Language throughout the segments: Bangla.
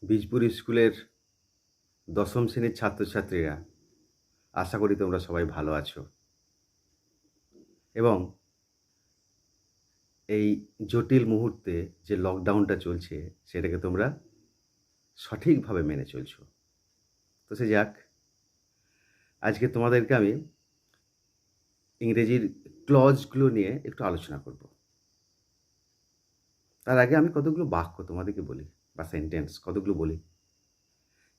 বীজপুর স্কুলের দশম শ্রেণীর ছাত্রছাত্রীরা, আশা করি তোমরা সবাই ভালো আছো এবং এই জটিল মুহূর্তে যে লকডাউনটা চলছে সেটাকে তোমরা সঠিকভাবে মেনে চলছো। তো সে যাক, আজকে তোমাদেরকে আমি ইংরেজির ক্লজগুলো নিয়ে একটু আলোচনা করব। তার আগে আমি কতগুলো বাক্য তোমাদেরকে বলি বা সেন্টেন্স কতগুলো বলি।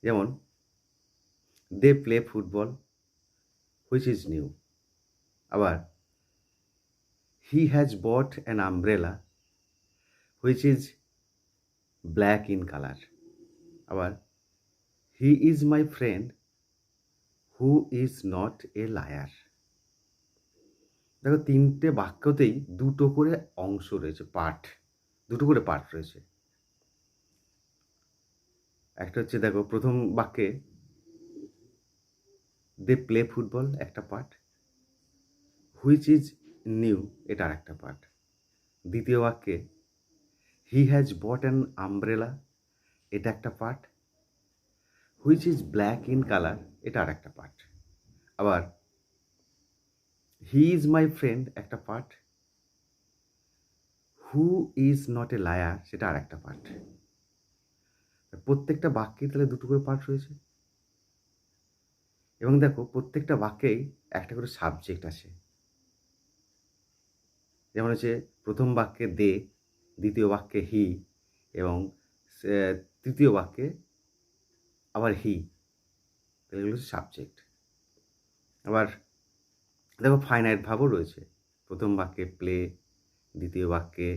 যেমন, they play football which is new. আবার, he has bought an umbrella which is black in colour. আবার, he is my friend who is not a liar. দেখো, তিনটে বাক্যতেই দুটো করে অংশ রয়েছে, পার্ট, দুটো করে পার্ট রয়েছে। একটা হচ্ছে, দেখো, প্রথম বাক্যে দে প্লে ফুটবল একটা পার্ট, হুইচ ইজ নিউ এটা আর একটা পার্ট। দ্বিতীয় বাক্যে হি হ্যাজ বট অ্যান আমব্রেলা এটা একটা part, which is black in colour এটা আর একটা পার্ট। আবার, হি ইজ মাই ফ্রেন্ড একটা part, who is not a liar সেটা আর একটা পার্ট। প্রত্যেকটা বাক্যেই তাহলে দুটো করে পার্ট রয়েছে এবং দেখো, প্রত্যেকটা বাক্যেই একটা করে সাবজেক্ট আছে। যেমন হচ্ছে, প্রথম বাক্যে দে, দ্বিতীয় বাক্যে হি এবং তৃতীয় বাক্যে আবার হি, এগুলো হচ্ছে সাবজেক্ট। আবার দেখো, ফাইনাইট ভাবও রয়েছে। প্রথম বাক্যে প্লে, দ্বিতীয় বাক্যে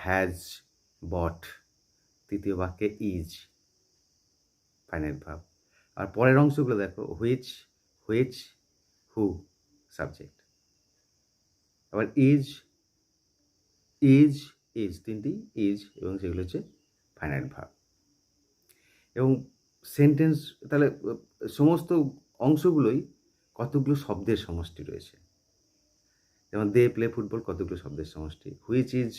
হ্যাজ বট, তৃতীয় বাক্যে ইজ, ফাইনাইট ভাব। আর পরের অংশগুলো দেখো, হুইচ, হুইচ, হু, সাবজেক্ট। আবার ইজ, ইজ, ইজ, তিনটি ইজ এবং সেগুলো হচ্ছে ফাইনাইট ভাব। এবং সেন্টেন্স তাহলে সমস্ত অংশগুলোই কতগুলো শব্দের সমষ্টি রয়েছে। যেমন দে প্লে ফুটবল কতগুলো শব্দের সমষ্টি, হুইচ ইজ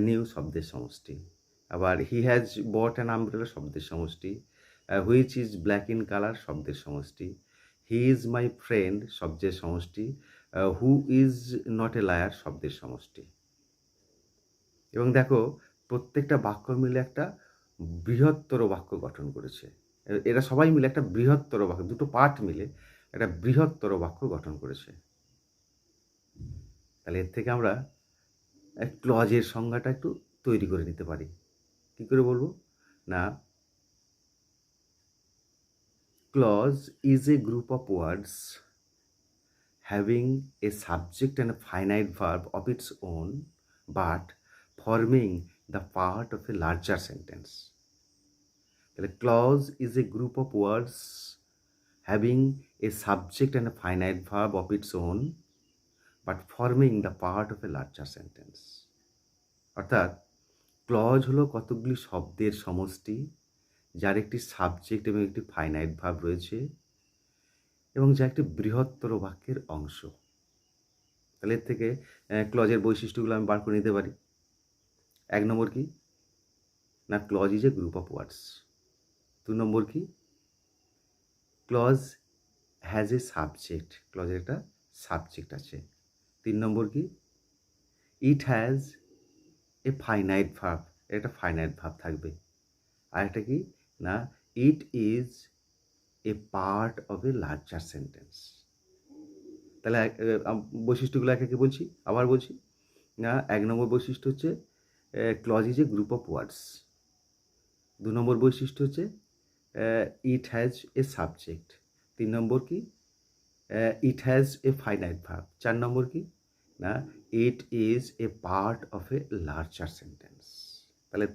নিউ শব্দের সমষ্টি। আবার he has bought an umbrella শব্দের সমষ্টি, which is black in colour শব্দের সমষ্টি, হি ইজ মাই ফ্রেন্ড শব্দের সমষ্টি, হু ইজ নট এ লায়ার শব্দের সমষ্টি। এবং দেখো, প্রত্যেকটা বাক্য মিলে একটা বৃহত্তর বাক্য গঠন করেছে। এরা সবাই মিলে একটা বৃহত্তর বাক্য, দুটো পার্ট মিলে একটা বৃহত্তর বাক্য গঠন করেছে। তাহলে এর থেকে আমরা ক্লজের সংজ্ঞাটা একটু তৈরি করে নিতে পারি। কী করে বলবো না, clause is a group of words having a subject and a finite verb of its own, but forming the part of a larger sentence. তাহলে clause is a group of words having a subject and a finite verb of its own, but forming the part of a larger sentence. অর্থাৎ ক্লজ হলো কতগুলি শব্দের সমষ্টি যার একটি সাবজেক্ট এবং একটি ফাইনাইট ভার্ব রয়েছে এবং যা একটি বৃহত্তর বাক্যের অংশ। তাহলে এর থেকে ক্লজের বৈশিষ্ট্যগুলো আমি বার করে নিতে পারি। 1 নম্বর কি না, clause is a group of words. 2 number কি, ক্লজ হ্যাজ এ সাবজেক্ট, ক্লজের একটা সাবজেক্ট আছে। 3 নম্বর কি, it has a finite verb, একটা ফাইনাইট ভার্ব থাকবে। আর একটা কি না, it is a part of a larger sentence. তাহলে বৈশিষ্ট্যগুলো একে একে বলছি, আবার বলছি না। 1 নম্বর বৈশিষ্ট্য হচ্ছে clause is a group of words. 2 number বৈশিষ্ট্য হচ্ছে it has a subject. 3 number কি, it has a finite verb. 4 number কি না, it is a part of a larger sentence. তাহলে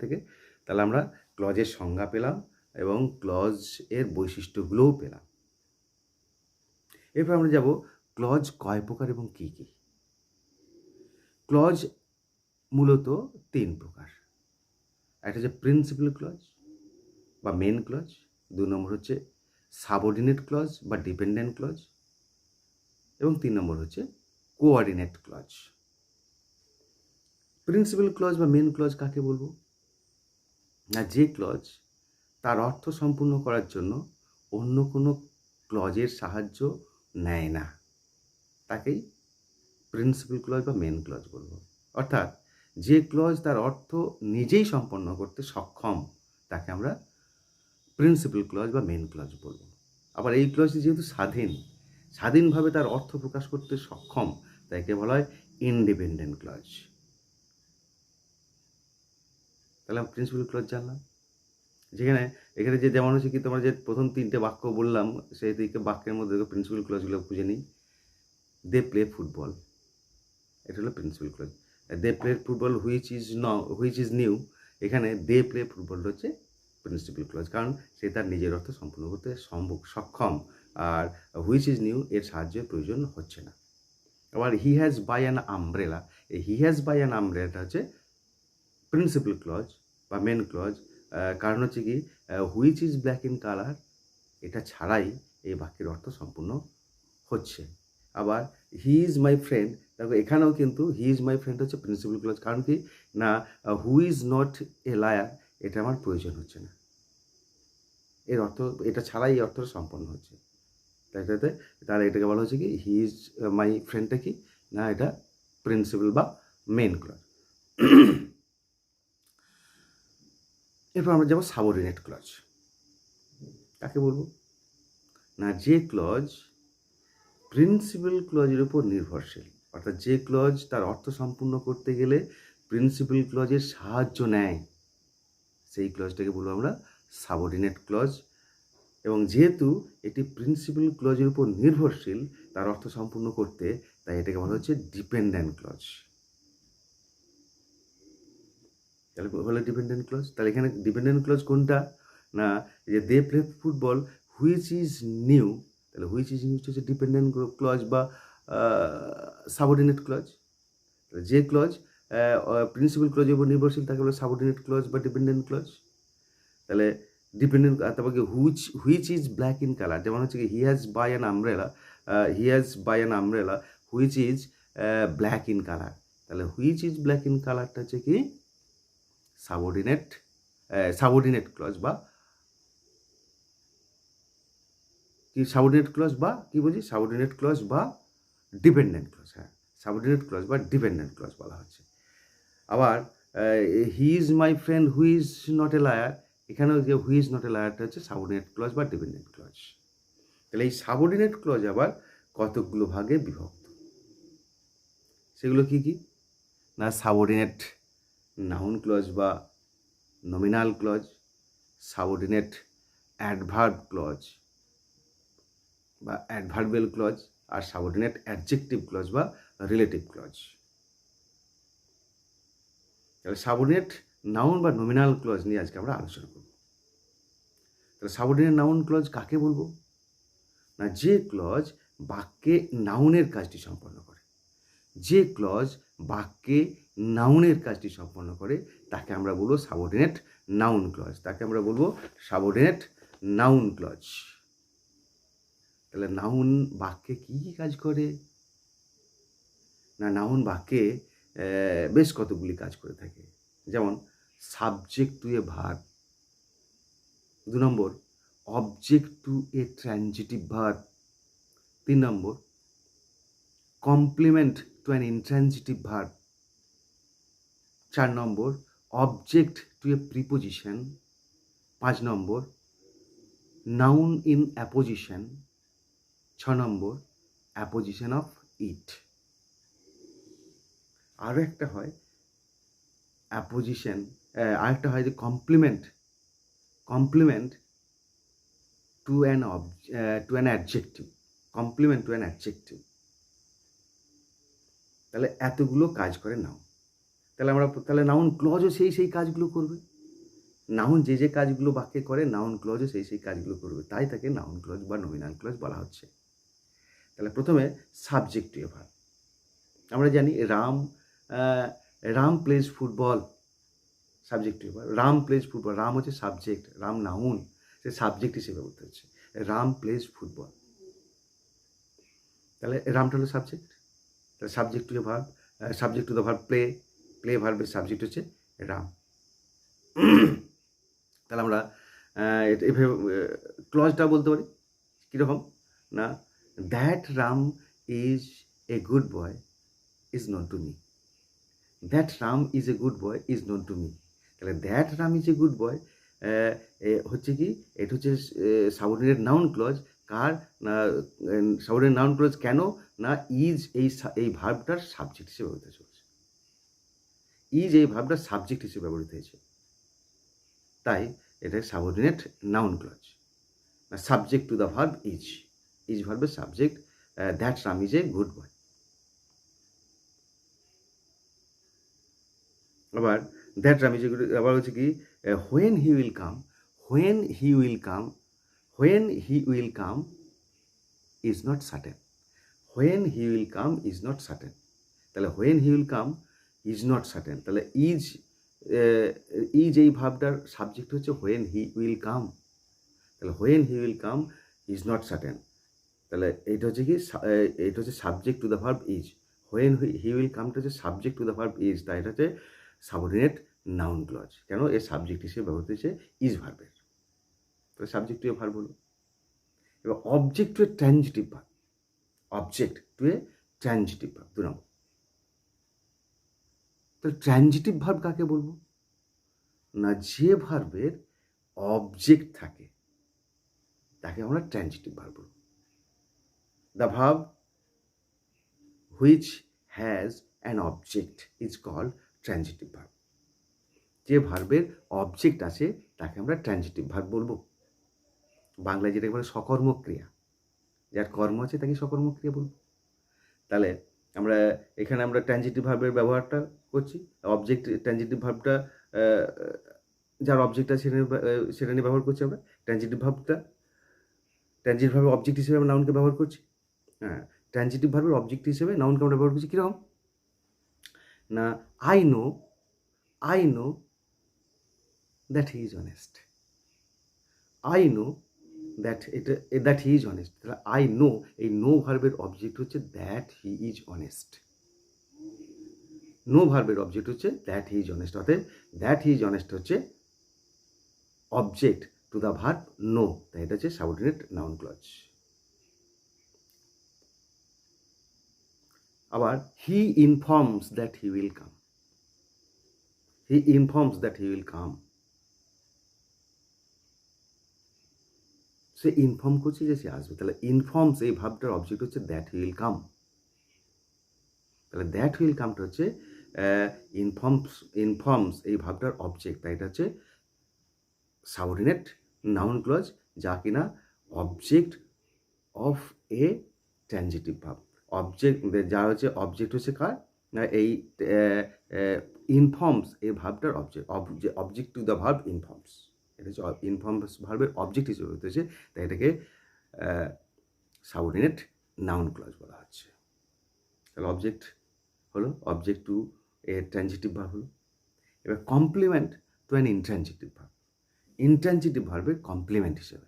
তাহলে আমরা ক্লজের সংজ্ঞা পেলাম এবং ক্লজ এর বৈশিষ্ট্যগুলোও পেলাম। এরপর আমরা যাব ক্লজ কয় প্রকার এবং কী কী। ক্লজ মূলত 3 প্রকার। একটা হচ্ছে প্রিন্সিপাল ক্লজ বা মেন ক্লজ, 2 নম্বর হচ্ছে সাবঅর্ডিনেট ক্লজ বা ডিপেন্ডেন্ট ক্লজ এবং 3 নম্বর হচ্ছে কোঅর্ডিনেট ক্লজ। প্রিন্সিপাল ক্লজ বা মেন ক্লজ কাকে বলবো না যে ক্লজ তার অর্থ সম্পূর্ণ করার জন্য অন্য কোনো ক্লজের সাহায্য নেয় না, তাকেই প্রিন্সিপাল ক্লজ বা মেন ক্লজ বলবো। অর্থাৎ যে ক্লজ তার অর্থ নিজেই সম্পন্ন করতে সক্ষম তাকে আমরা প্রিন্সিপাল ক্লজ বা মেন ক্লজ বলবো। আবার এই ক্লজটি যেহেতু স্বাধীনভাবে তার অর্থ প্রকাশ করতে সক্ষম, তাকে বলা হয় ইন্ডিপেন্ডেন্ট ক্লজ। তাহলে আমরা প্রিন্সিপাল ক্লজ জানলাম। এখানে যে যেমন হচ্ছে কি, তোমরা যে প্রথম 3টে বাক্য বললাম সেই 3টে বাক্যের মধ্যে প্রিন্সিপাল ক্লজগুলো খুঁজে নিই। দে প্লে ফুটবল, এটা হলো principal clause. They play football which is new, এখানে দে প্লে ফুটবলটা হচ্ছে প্রিন্সিপাল ক্লজ, কারণ সে তার নিজের অর্থ সম্পূর্ণ করতে সক্ষম, আর হুইচ ইজ নিউ এর সাহায্যের প্রয়োজন হচ্ছে না। আবার he has buy an umbrella, এই হি হ্যাজ বাই অ্যান আমব্রেলাটা হচ্ছে প্রিন্সিপাল ক্লজ বা মেন ক্লজ। কারণ হচ্ছে কি, which is black in colour এটা ছাড়াই এই বাক্যের অর্থ সম্পূর্ণ হচ্ছে। আবার হি ইজ মাই ফ্রেন্ড, দেখো এখানেও কিন্তু হি ইজ মাই ফ্রেন্ড হচ্ছে প্রিন্সিপাল ক্লজ, কারণ কি না হু ইজ নট এ লায়ার এটা আমার প্রয়োজন হচ্ছে না, এর অর্থ এটা ছাড়াই এই অর্থটা সম্পন্ন হচ্ছে। তাহলে এটাকে বলা হচ্ছে কি হি ইজ মাই ফ্রেন্ডটা কি না, এটা প্রিন্সিপাল বা মেন ক্লজ। এরপর আমরা যাবো সাবঅর্ডিনেট ক্লজ। কাকে বলবো না, যে ক্লজ প্রিন্সিপাল ক্লজের উপর নির্ভরশীল, অর্থাৎ যে ক্লজ তার অর্থ সম্পূর্ণ করতে গেলে প্রিন্সিপাল ক্লজের সাহায্য নেয়, সেই ক্লজটাকে বলবো আমরা সাবঅর্ডিনেট ক্লজ। এবং যেহেতু এটি প্রিন্সিপাল ক্লজের উপর নির্ভরশীল তার অর্থ সম্পূর্ণ করতে, তাই এটাকে বলা হচ্ছে ডিপেন্ডেন্ট ক্লজ। তাহলে হলো ডিপেন্ডেন্ট ক্লজ। তাহলে এখানে ডিপেন্ডেন্ট ক্লজ কোনটা না, যে they play football which is new, তাহলে হুইচ ইজ নিউ হচ্ছে ডিপেন্ডেন্ট ক্লজ বা সাবঅর্ডিনেট ক্লজ। যে ক্লজ প্রিন্সিপাল ক্লজের উপর নির্ভরশীল তাকে বলে সাবঅর্ডিনেট ক্লজ বা ডিপেন্ডেন্ট ক্লজ। তাহলে ডিপেন্ডেন্ট, তারপর কি which is black in colour, যেমন হচ্ছে কি he has buy an umbrella which is black in colour, তাহলে হুইচ ইজ ব্ল্যাক ইন কালারটা হচ্ছে কি সাবঅর্ডিনেট ক্লজ বা কি সাবঅর্ডিনেট ক্লজ বা কি বলছি সাবঅর্ডিনেট ক্লজ বা ডিপেন্ডেন্ট ক্লজ। হ্যাঁ, সাবঅর্ডিনেট ক্লজ বা ডিপেন্ডেন্ট ক্লজ বলা হচ্ছে। আবার he is my friend who is not a liar, এখানেও যে হু ইজ নট এ লায়ারটা হচ্ছে সাবঅর্ডিনেট ক্লজ বা ডিপেন্ডেন্ট ক্লজ। তাহলে এই সাবঅর্ডিনেট ক্লজ আবার কতগুলো ভাগে বিভক্ত, সেগুলো কি কি না, সাবঅর্ডিনেট নাউন ক্লজ বা nominal clause, subordinate adverb clause বা অ্যাডভার্বিয়াল ক্লজ, আর সাবঅর্ডিনেট অ্যাডজেক্টিভ ক্লজ বা রিলেটিভ ক্লজ। তাহলে সাবঅর্ডিনেট নাউন বা নমিনাল ক্লজ নিয়ে আজকে আমরা আলোচনা করব। তাহলে সাবঅর্ডিনেট নাউন ক্লজ কাকে বলবো না, যে ক্লজ বাক্যে নাউনের কাজটি সম্পন্ন করে, যে ক্লজ বাক্যে নাউনের কাজটি সম্পন্ন করে তাকে আমরা বলবো সাবঅর্ডিনেট নাউন ক্লজ, তাকে আমরা বলবো সাবঅর্ডিনেট নাউন ক্লজ। তাহলে নাউন বাক্যে কী কী কাজ করে না, নাউন বাক্যে বেশ কতগুলি কাজ করে থাকে, যেমন subject to a verb, 2 number object to a transitive verb, 3 number complement to an intransitive verb, 4 number object to a preposition, 5 number noun in apposition, 6 number apposition of it. আরও একটা হয় অ্যাপোজিশন, আরেকটা হয় যে complement to an adjective, complement to an adjective. তাহলে এতগুলো কাজ করে নাউন। তাহলে নাউন ক্লজও সেই কাজগুলো করবে, নাউন যে কাজগুলো বাক্যে করে নাউন ক্লজও সেই কাজগুলো করবে, তাই তাকে নাউন ক্লজ বা নমিনাল ক্লজ বলা হচ্ছে। তাহলে প্রথমে সাবজেক্ট টু এ ভার্ব, আমরা জানি Ram plays football, subject to a verb, Ram plays football, Ram হচ্ছে সাবজেক্ট, রাম নাউন, সে সাবজেক্ট হিসেবে বলতে হচ্ছে রাম প্লেজ ফুটবল। তাহলে রামটা হলো সাবজেক্ট, তাহলে subject to a verb, subject to the verb play ভার্বের সাবজেক্ট হচ্ছে রাম। তাহলে আমরা এভাবে ক্লজটা বলতে পারি কীরকম না, that Ram is a good boy is not to me, that Ram is a good boy is not to me. তাহলে that Ram is a good boy হচ্ছে কি, এটা হচ্ছে সাবঅর্ডিনেট নাউন ক্লজ। কার না, সাবঅর্ডিনেট নাউন ক্লজ কেন না, ইজ এই ভার্বটার সাবজেক্ট হিসেবে ব্যবহৃত হয়েছে, ইজ এই ভার্বটার সাবজেক্ট হিসেবে ব্যবহৃত হয়েছে, তাই এটা subordinate noun clause. Subject to the verb is ভার্বের subject, that Ram is a good boy. আবার that Ram is a good, আবার হচ্ছে কি, when he will come, when he will come, when he will come is not certain, when he will come is not certain. তাহলে when he will come is not certain, তাহলে ইজ এই ভাবটার সাবজেক্ট হচ্ছে হোয়েন হি উইল কাম, তাহলে when he will come is not certain. তাহলে এইটা হচ্ছে কি, এইটা হচ্ছে subject to the verb is, when he will কামটা হচ্ছে subject to the verb is, তাই এটা হচ্ছে সাবঅর্ডিনেট নাউন ক্লজ। কেন, এর সাবজেক্ট হিসেবে ব্যবহৃত হয়েছে ইজ ভার্বের, তাহলে সাবজেক্ট টু এ ভার্ব হলো। এবার object to a transitive verb, object to a transitive verb 2 নম্বর। তাহলে ট্রানজিটিভ ভার্ব কাকে বলবো না, যে ভার্বের অবজেক্ট থাকে তাকে আমরা ট্রানজিটিভ ভার্ব বলবো। The verb which has an object is called transitive verb. যে ভার্বের অবজেক্ট আছে তাকে আমরা ট্রানজিটিভ ভার্ব বলবো। বাংলায় যেটাকে বলে সকর্মক ক্রিয়া, যার কর্ম আছে তাকে সকর্মক ক্রিয়া বলবো। তাহলে আমরা এখানে আমরা ট্রানজিটিভ ভার্বের ব্যবহারটা করছি, অবজেক্ট ট্রানজিটিভ ভার্বটা যার অবজেক্ট আছে সেটা নিয়ে ব্যবহার করছি আমরা। ট্রানজিটিভ ভার্বটা, ট্রানজিটিভ ভার্বের অবজেক্ট হিসেবে আমরা নাউনকে ব্যবহার করছি। হ্যাঁ, ট্রানজিটিভ ভার্বের অবজেক্ট হিসেবে নাউনকে আমরা ব্যবহার করছি কীরকম না, I know that he is honest, I know that he is honest. তাহলে আই নো, এই নো ভার্বের অবজেক্ট হচ্ছে that he is honest, know ভার্বের অবজেক্ট হচ্ছে দ্যাট হি ইজ অনেস্ট, অর্থাৎ দ্যাট হি ইজ অনেস্ট হচ্ছে object to the verb know, তাই এটা হচ্ছে সাবঅর্ডিনেট নাউন ক্লজ। আবার he informs that he will come, he informs that he will come, সে ইনফর্ম করছে যে সে আসবে, তাহলে ইনফর্মস এই ভাবটার অবজেক্ট হচ্ছে দ্যাট হি উইল কাম। তাহলে দ্যাট উইল কামটা হচ্ছে ইনফর্মস এই ভাবটার অবজেক্ট, তাই এটা হচ্ছে সাবঅর্ডিনেট নাউন ক্লজ, যা কিনা object of a transitive verb. Object যা হচ্ছে অবজেক্ট হচ্ছে কার না, এই ইনফর্মস এই ভার্বটার object to the verb informs, এটা হচ্ছে ইনফর্মস ভার্বের অবজেক্ট হিসেবে হতেছে, তাই এটাকে সাবঅর্ডিনেট নাউন ক্লজ বলা হচ্ছে। তাহলে অবজেক্ট হলো, object to a transitive verb হলো। এবার complement to an intransitive verb, intransitive ভার্বের কমপ্লিমেন্ট হিসেবে,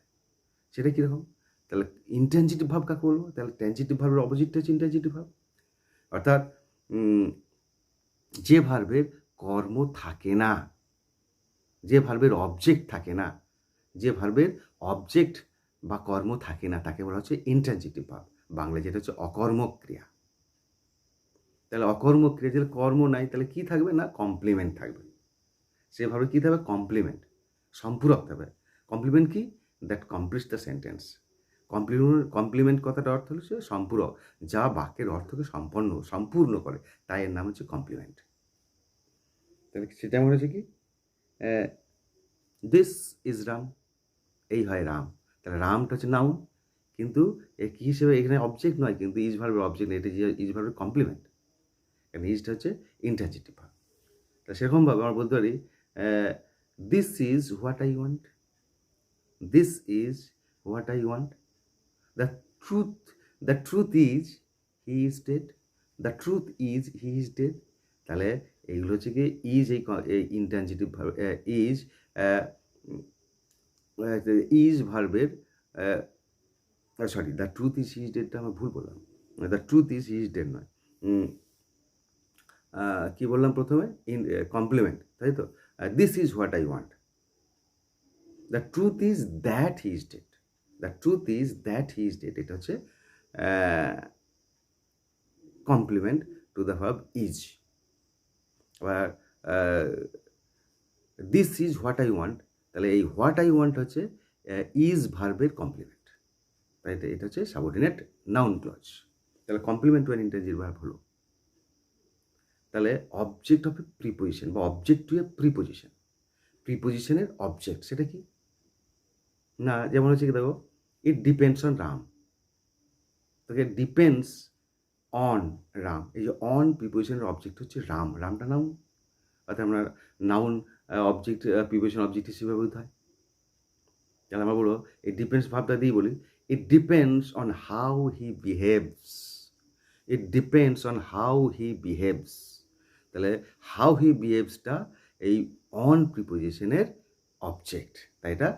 সেটা কীরকম, তাহলে ইনট্রানজিটিভ ভার্ব কাকে বলবো, তাহলে ট্রানজিটিভ ভার্বের অপোজিটটা হচ্ছে ইনট্রানজিটিভ ভার্ব, অর্থাৎ যে ভার্বের কর্ম থাকে না, যে ভার্বের অবজেক্ট থাকে না, যে ভার্বের অবজেক্ট বা কর্ম থাকে না তাকে বলা হচ্ছে ইনট্রানজিটিভ ভার্ব, বাংলায় যেটা হচ্ছে অকর্মক ক্রিয়া। তাহলে অকর্মক ক্রিয়া, যেটা কর্ম নাই তাহলে কী থাকবে না, কমপ্লিমেন্ট থাকবে, সেভাবে কী থাকবে, কমপ্লিমেন্ট, সম্পূরক থাকবে। কমপ্লিমেন্ট কি, that completes the sentence. Complement কথাটার অর্থ হচ্ছে সম্পূরক, যা বাক্যের অর্থকে সম্পূর্ণ করে, তাই এর নাম হচ্ছে কমপ্লিমেন্ট। তাহলে সেটা মনে হচ্ছে কি, দিস ইজ রাম, এই হয় রাম, তাহলে রামটা হচ্ছে নাউন, কিন্তু কী হিসেবে এখানে অবজেক্ট নয়, কিন্তু ইজ ভার্বের অবজেক্ট, এটা ইজ ভার্বের কমপ্লিমেন্ট, কারণ ইজটা হচ্ছে ইনট্রানজিটিভ ভার্ব। তা সেরকমভাবে আমরা বলতে পারি this is what I want, this is what I want, the truth is he is dead, the truth is he is dead. তাহলে এইগুলো হচ্ছে কি ইজ, এই ইনট্রানজিটিভ ভার্ব ইজ ভার্বের, sorry the truth is he is ডেডটা আমি ভুল বললাম, the truth is he is dead নয়, কী বললাম প্রথমে, কমপ্লিমেন্ট, তাই তো, this is what I want, the truth is that he is dead, the truth is that he is dead, এটা হচ্ছে complement to the verb is. আবার this is what I want, তাহলে এই হোয়াট আই ওয়ান্ট হচ্ছে ইজ ভার্বের কমপ্লিমেন্ট, তাই এটা হচ্ছে সাবঅর্ডিনেট নাউন ক্লজ। তাহলে complement to an interjective verb হলো। তাহলে অবজেক্ট অফ এ প্রিপোজিশন বা অবজেক্ট টু এ প্রিপোজিশন, প্রিপোজিশনের অবজেক্ট সেটা কি না, যেমন হচ্ছে কি দেখো, ইট ডিপেন্ডস অন রাম, তাকে ডিপেন্ডস অন রাম, এই যে অন প্রিপোজিশনের অবজেক্ট হচ্ছে রাম, রামটা নাউন, অর্থাৎ আমরা নাউন অবজেক্ট প্রিপোজিশন অবজেক্ট হিসেবে ব্যবহৃত হয়। তাহলে আমরা বলবো এই ডিপেন্ডস ভাবটা দিয়ে বলি, it depends on how he behaves, it depends on how he behaves, তাহলে হাউ হি বিহেভসটা এই অন প্রিপোজিশনের অবজেক্ট, তাই এটা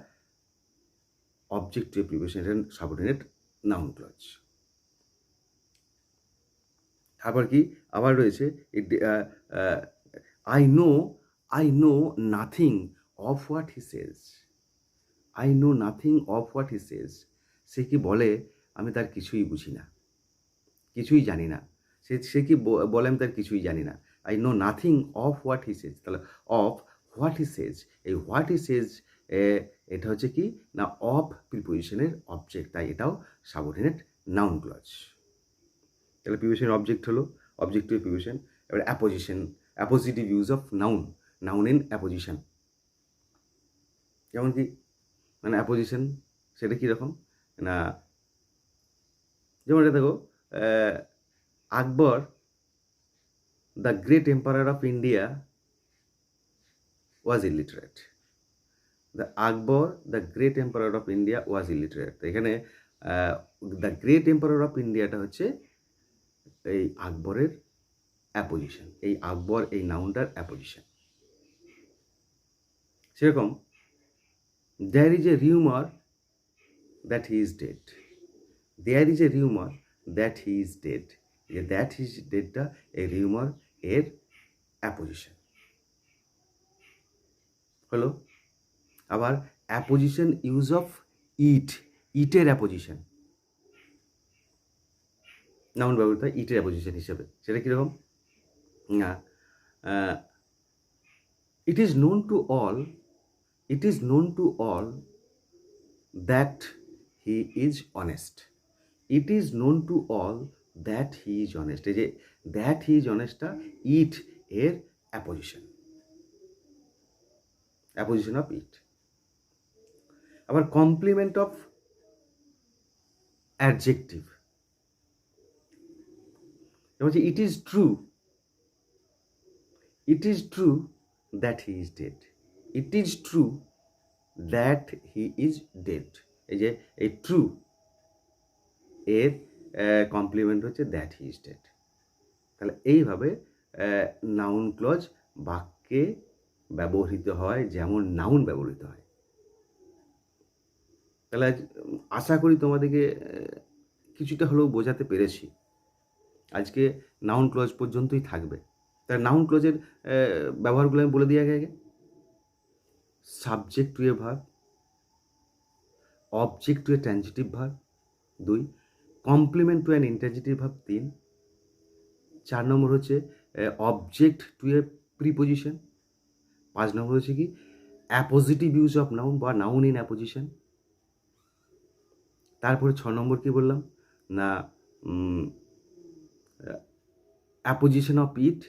object to a preposition subordinate noun clause. আবার কি, আবার রয়েছে I know nothing of what he says, I know nothing of what he says, সে কি বলে আমি তার কিছুই বুঝি না, কিছুই জানি না, সে কি বলে আমি তার কিছুই জানি না। I know nothing of what he says, তাহলে অফ হোয়াট হি সেজ, এই হোয়াট হি সেজ এটা হচ্ছে কি না অফ প্রিপোজিশনের অবজেক্ট, তাই এটাও সাবঅর্ডিনেট নাউন ক্লজ। তাহলে প্রিপোজিশনের অবজেক্ট হলো অবজেক্ট টু প্রিপোজিশন। এবার apposition, appositive use of noun, noun in apposition, যেমন কি মানে অ্যাপোজিশন সেটা কীরকম না, যেমন এটা দেখো, Akbar the great empire of India was illiterate, the Akbar the great empire of India was illiterate, এখানে দ্য গ্রেট এম্পায়ার অফ ইন্ডিয়াটা হচ্ছে এই আকবরের অ্যাপোজিশন, এই আকবর এই নাউনটার অ্যাপোজিশন। সেরকম there is a rumour that he is dead, there is a rumour that he is dead, যে দ্যাট হি ইজ ডেডটা এই রিউমার এর অ্যাপোজিশন হলো। আবার অ্যাপোজিশন ইউজ অফ ইট, ইটের অ্যাপোজিশন, নাউন ব্যবহৃত হয় ইটের অ্যাপোজিশন হিসেবে, সেটা কীরকম না, it is known to all, it is known to all that he is honest, it is known to all that he is honest, এই যে দ্যাট হি ইজ অনেস্টটা ইট এর অ্যাপোজিশন, অ্যাপোজিশন অফ ইট। আবার কমপ্লিমেন্ট অফ অ্যাডজেক্টিভ, যেমন হচ্ছে it is true, it is true that he is dead, it is true that he is dead, এই যে এই ট্রু এর কমপ্লিমেন্ট হচ্ছে দ্যাট হি ইজ ডেড। তাহলে এইভাবে নাউন ক্লজ বাক্যে ব্যবহৃত হয় যেমন নাউন ব্যবহৃত হয়। তাহলে আশা করি তোমাদেরকে কিছুটা হলেও বোঝাতে পেরেছি। আজকে নাউন ক্লজ পর্যন্তই থাকবে। তাহলে নাউন ক্লজের ব্যবহারগুলো আমি বলে দিই আগে আগে। Subject to a verb, object to a transitive verb 2, complement to an interjective verb 3, 4 number হচ্ছে object to a preposition, 5 number হচ্ছে কি অ্যাপোজিটিভ ইউজ অফ নাউন বা নাউন ইন অ্যাপোজিশন, তারপরে 6 নম্বর কি বললাম না অ্যাপোজিশন অফ ইট,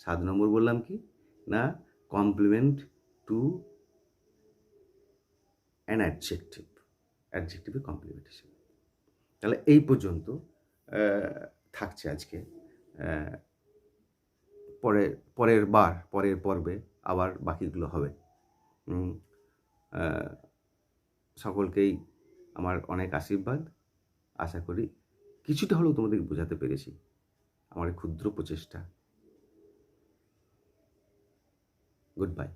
7 নম্বর বললাম কি না কমপ্লিমেন্ট টু অ্যান অ্যাডজেক্টিভ, অ্যাডজেক্টিভের কমপ্লিমেন্টেশন। তাহলে এই পর্যন্ত থাকছে আজকে। পরের পর্বে আবার বাকিগুলো হবে। সকলকেই আমার অনেক আশীর্বাদ। আশা করি কিছুটা হলেও তোমাদেরকে বোঝাতে পেরেছি আমার ক্ষুদ্র প্রচেষ্টা। Good bye.